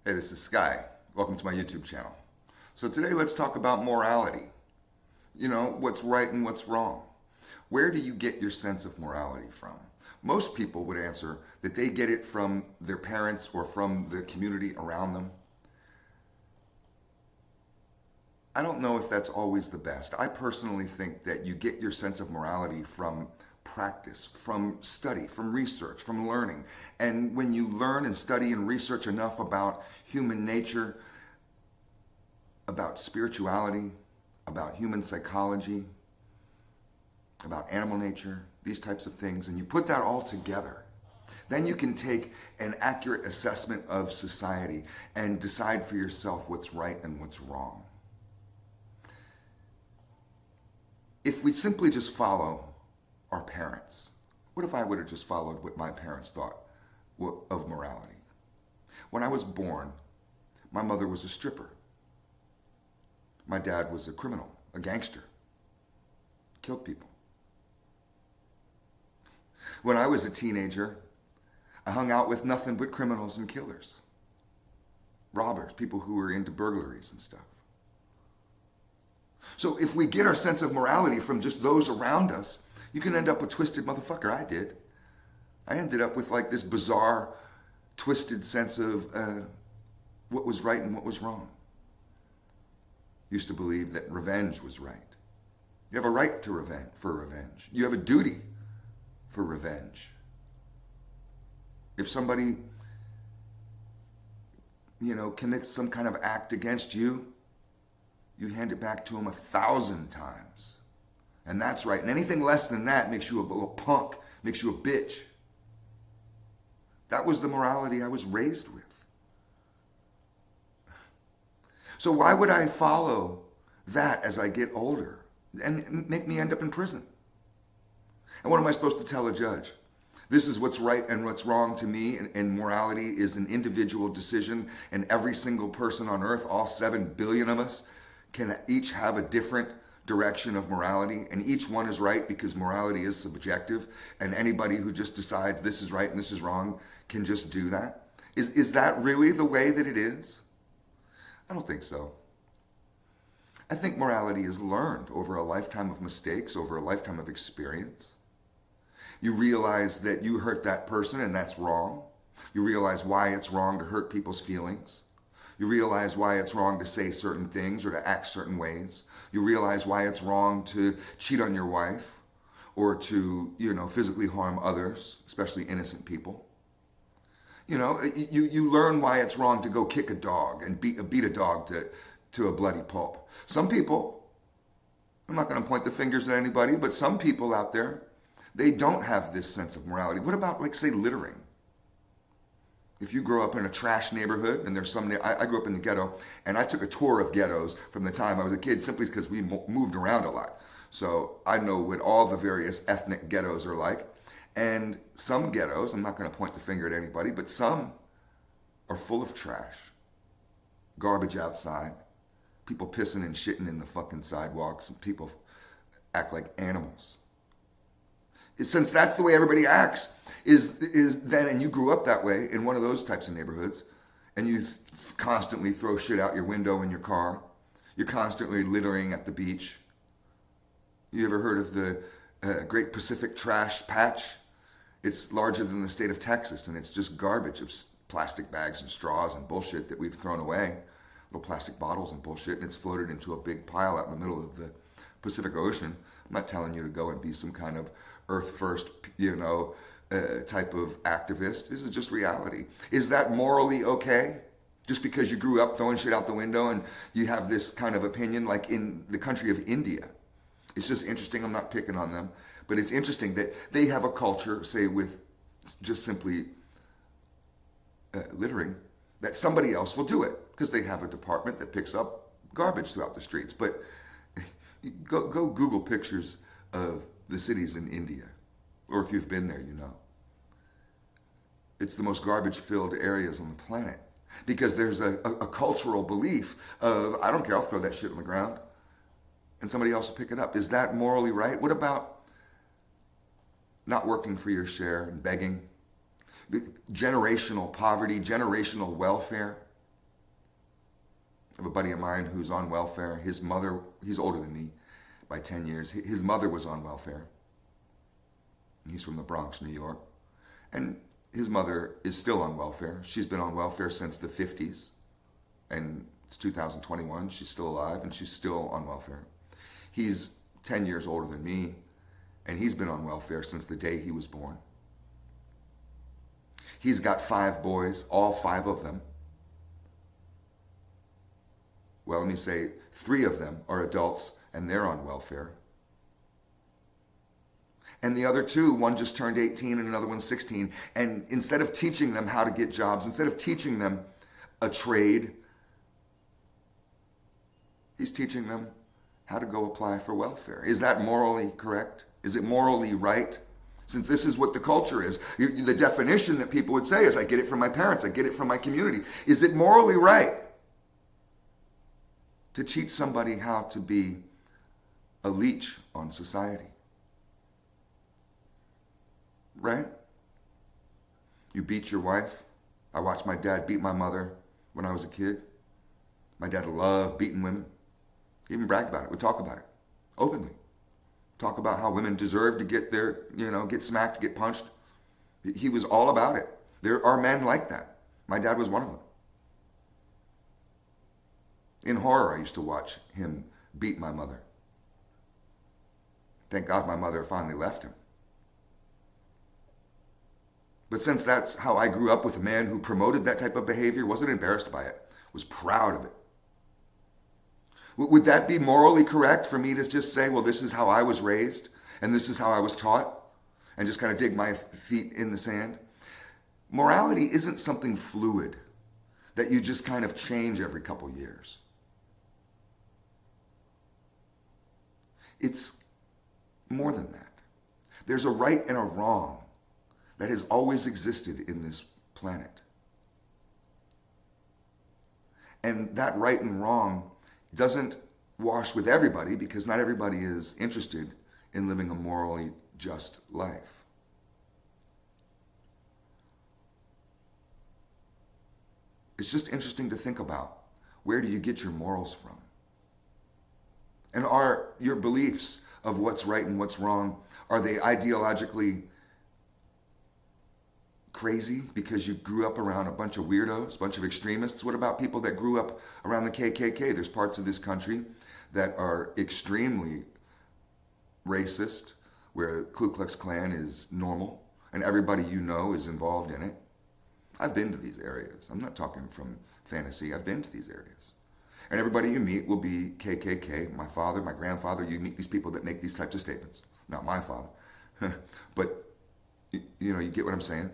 Hey, this is Sky. Welcome to my YouTube channel. So today let's talk about morality. You know, what's right and what's wrong. Where do you get your sense of morality from? Most people would answer that they get it from their parents or from the community around them. I don't know if that's always the best. I personally think that you get your sense of morality from practice, from study, from research, from learning. And when you learn and study and research enough about human nature, about spirituality, about human psychology, about animal nature, these types of things, and you put that all together, then you can take an accurate assessment of society and decide for yourself what's right and what's wrong. If we simply just follow our parents, what if I would have just followed what my parents thought of morality? When I was born, my mother was a stripper. My dad was a criminal, a gangster, killed people. When I was a teenager, I hung out with nothing but criminals and killers, robbers, people who were into burglaries and stuff. So if we get our sense of morality from just those around us, you can end up a twisted motherfucker. I did. I ended up with like this bizarre, twisted sense of what was right and what was wrong. Used to believe that revenge was right. You have a right to revenge. You have a duty for revenge. If somebody, commits some kind of act against you, you hand it back to them 1,000 times. And that's right. And anything less than that makes you a little punk, makes you a bitch. That was the morality I was raised with. So why would I follow that as I get older and make me end up in prison? And what am I supposed to tell a judge? This is what's right and what's wrong to me, and morality is an individual decision, and every single person on earth, all 7 billion of us, can each have a different direction of morality, and each one is right because morality is subjective, and anybody who just decides this is right and this is wrong can just do that. Is that really the way that it is? I don't think so. I think morality is learned over a lifetime of mistakes, over a lifetime of experience. You realize that you hurt that person and that's wrong. You realize why it's wrong to hurt people's feelings. You realize why it's wrong to say certain things or to act certain ways. You realize why it's wrong to cheat on your wife or to, physically harm others, especially innocent people. You learn why it's wrong to go kick a dog and beat a dog to a bloody pulp. Some people, I'm not going to point the fingers at anybody, but some people out there, they don't have this sense of morality. What about, say, littering? If you grow up in a trash neighborhood, and there's I grew up in the ghetto, and I took a tour of ghettos from the time I was a kid simply because we moved around a lot. So I know what all the various ethnic ghettos are like. And some ghettos, I'm not going to point the finger at anybody, but some are full of trash. Garbage outside. People pissing and shitting in the fucking sidewalks, and people act like animals. Since that's the way everybody acts, is then, and you grew up that way in one of those types of neighborhoods, and you constantly throw shit out your window in your car, you're constantly littering at the beach. You ever heard of the Great Pacific Trash Patch? It's larger than the state of Texas, and it's just garbage of plastic bags and straws and bullshit that we've thrown away, little plastic bottles and bullshit, and it's floated into a big pile out in the middle of the Pacific Ocean. I'm not telling you to go and be some kind of Earth First, type of activist. This is just reality. Is that morally okay? Just because you grew up throwing shit out the window and you have this kind of opinion, like in the country of India. It's just interesting. I'm not picking on them, but it's interesting that they have a culture, say, with just simply littering, that somebody else will do it because they have a department that picks up garbage throughout the streets. But go Google pictures of the cities in India, or if you've been there, it's the most garbage-filled areas on the planet because there's a cultural belief of, I don't care, I'll throw that shit on the ground and somebody else will pick it up. Is that morally right? What about not working for your share and begging? Generational poverty, generational welfare. I have a buddy of mine who's on welfare. His mother, he's older than me by 10 years. His mother was on welfare. He's from the Bronx, New York. And his mother is still on welfare. She's been on welfare since the 50s. And it's 2021. She's still alive and she's still on welfare. He's 10 years older than me. And he's been on welfare since the day he was born. He's got 5 boys, all 5 of them. Well, let me say 3 of them are adults and they're on welfare. And the other 2, one just turned 18 and another one's 16. And instead of teaching them how to get jobs, instead of teaching them a trade, he's teaching them how to go apply for welfare. Is that morally correct? Is it morally right? Since this is what the culture is. The definition that people would say is, I get it from my parents, I get it from my community. Is it morally right to teach somebody how to be a leech on society? Right? You beat your wife. I watched my dad beat my mother when I was a kid. My dad loved beating women. He even bragged about it. We talk about it openly. Talk about how women deserve to get their, get smacked, get punched. He was all about it. There are men like that. My dad was one of them. In horror, I used to watch him beat my mother. Thank God my mother finally left him. But since that's how I grew up with a man who promoted that type of behavior, wasn't embarrassed by it, was proud of it. Would that be morally correct for me to just say, well, this is how I was raised and this is how I was taught, and just kind of dig my feet in the sand? Morality isn't something fluid that you just kind of change every couple years. It's more than that. There's a right and a wrong that has always existed in this planet. And that right and wrong doesn't wash with everybody, because not everybody is interested in living a morally just life. It's just interesting to think about, where do you get your morals from? And are your beliefs of what's right and what's wrong, are they ideologically crazy because you grew up around a bunch of weirdos, a bunch of extremists? What about people that grew up around the KKK? There's parts of this country that are extremely racist, where Ku Klux Klan is normal and everybody you know is involved in it. I've been to these areas. I'm not talking from fantasy. I've been to these areas. And everybody you meet will be KKK. My father, my grandfather. You meet these people that make these types of statements. Not my father. But, you get what I'm saying?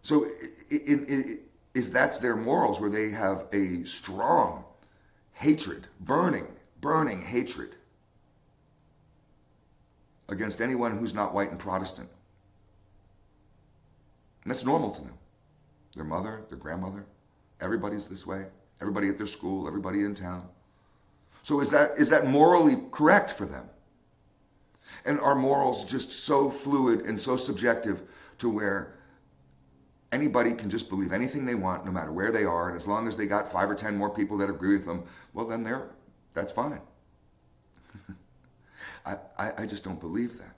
So if that's their morals, where they have a strong hatred, burning hatred against anyone who's not white and Protestant, and that's normal to them. Their mother, their grandmother, everybody's this way. Everybody at their school, everybody in town. So is that morally correct for them? And are morals just so fluid and so subjective to where anybody can just believe anything they want, no matter where they are, and as long as they got 5 or 10 more people that agree with them, well, then that's fine. I just don't believe that.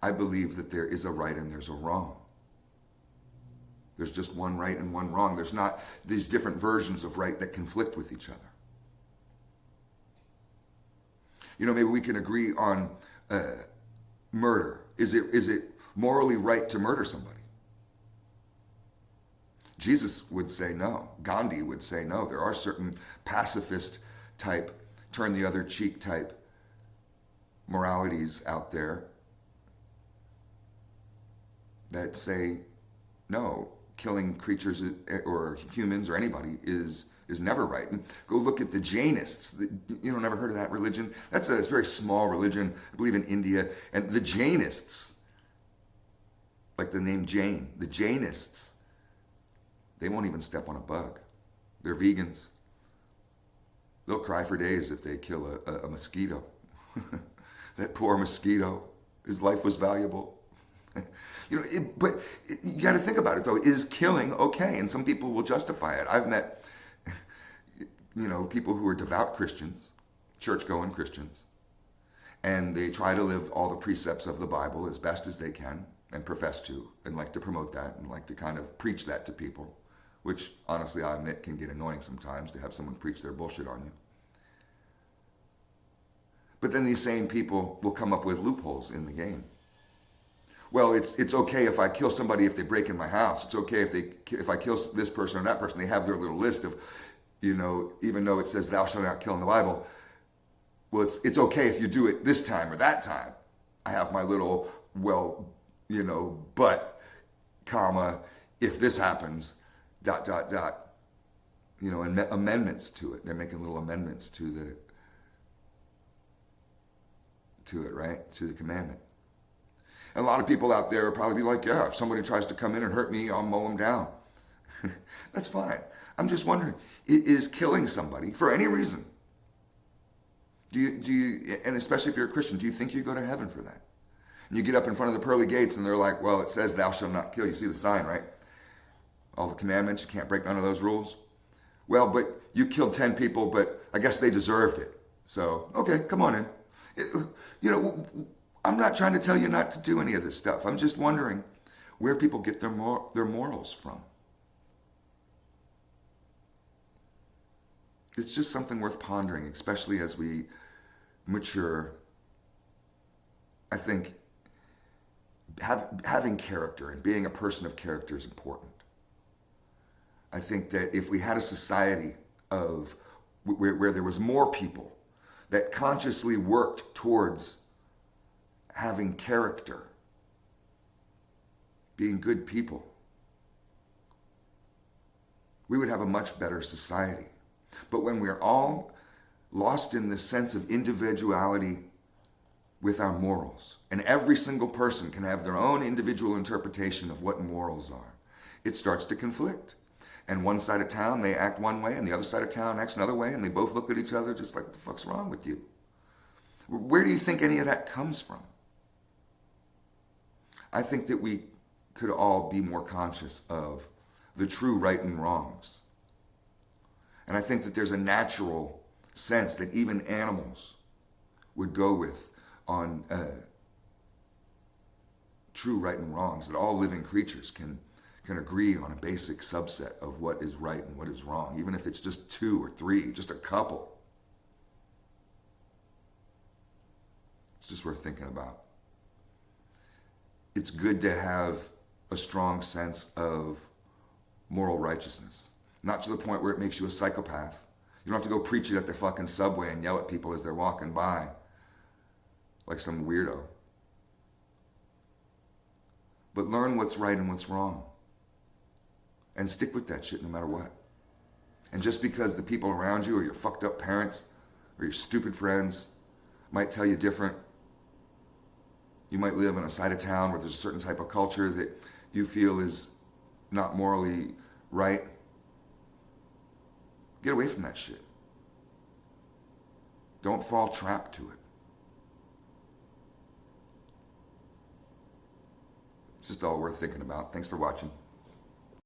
I believe that there is a right and there's a wrong. There's just one right and one wrong. There's not these different versions of right that conflict with each other. Maybe we can agree on murder. Is it morally right to murder somebody? Jesus would say no. Gandhi would say no. There are certain pacifist type, turn the other cheek type moralities out there that say no, killing creatures or humans or anybody is never right. And go look at the Jainists. Never heard of that religion? It's a very small religion, I believe, in India. And the Jainists, like the name Jain, the Jainists, they won't even step on a bug. They're vegans. They'll cry for days if they kill a mosquito. That poor mosquito, his life was valuable. But you got to think about it, though. Is killing okay? And some people will justify it. I've met people who are devout Christians, church-going Christians, and they try to live all the precepts of the Bible as best as they can and profess to and like to promote that and like to kind of preach that to people, which honestly I admit can get annoying sometimes to have someone preach their bullshit on you. But then these same people will come up with loopholes in the game. Well, it's okay if I kill somebody if they break in my house. It's okay if I kill this person or that person. They have their little list of, even though it says thou shalt not kill in the Bible, well, it's okay if you do it this time or that time. I have my little, but, comma, if this happens, ... and amendments to it. They're making little amendments to it, right? To the commandment. And a lot of people out there will probably be like, yeah, if somebody tries to come in and hurt me, I'll mow them down. That's fine. I'm just wondering, is killing somebody for any reason, do you, and especially if you're a Christian, do you think you go to heaven for that? And you get up in front of the pearly gates and they're like, well, it says thou shalt not kill. You see the sign, right? All the commandments, you can't break none of those rules. Well, but you killed 10 people, but I guess they deserved it. So, okay, come on in. I'm not trying to tell you not to do any of this stuff. I'm just wondering where people get their morals from. It's just something worth pondering, especially as we mature. I think having character and being a person of character is important. I think that if we had a society of where there was more people that consciously worked towards having character, being good people, we would have a much better society. But when we're all lost in this sense of individuality with our morals, and every single person can have their own individual interpretation of what morals are, it starts to conflict. And one side of town, they act one way, and the other side of town acts another way, and they both look at each other just like, what the fuck's wrong with you? Where do you think any of that comes from? I think that we could all be more conscious of the true right and wrongs. And I think that there's a natural sense that even animals would go with on true right and wrongs, that all living creatures can agree on a basic subset of what is right and what is wrong, even if it's just 2 or 3, just a couple. It's just worth thinking about. It's good to have a strong sense of moral righteousness. Not to the point where it makes you a psychopath. You don't have to go preach it at the fucking subway and yell at people as they're walking by like some weirdo. But learn what's right and what's wrong. And stick with that shit no matter what. And just because the people around you or your fucked up parents or your stupid friends might tell you different, you might live in a side of town where there's a certain type of culture that you feel is not morally right. Get away from that shit. Don't fall trapped to it. It's just all worth thinking about. Thanks for watching.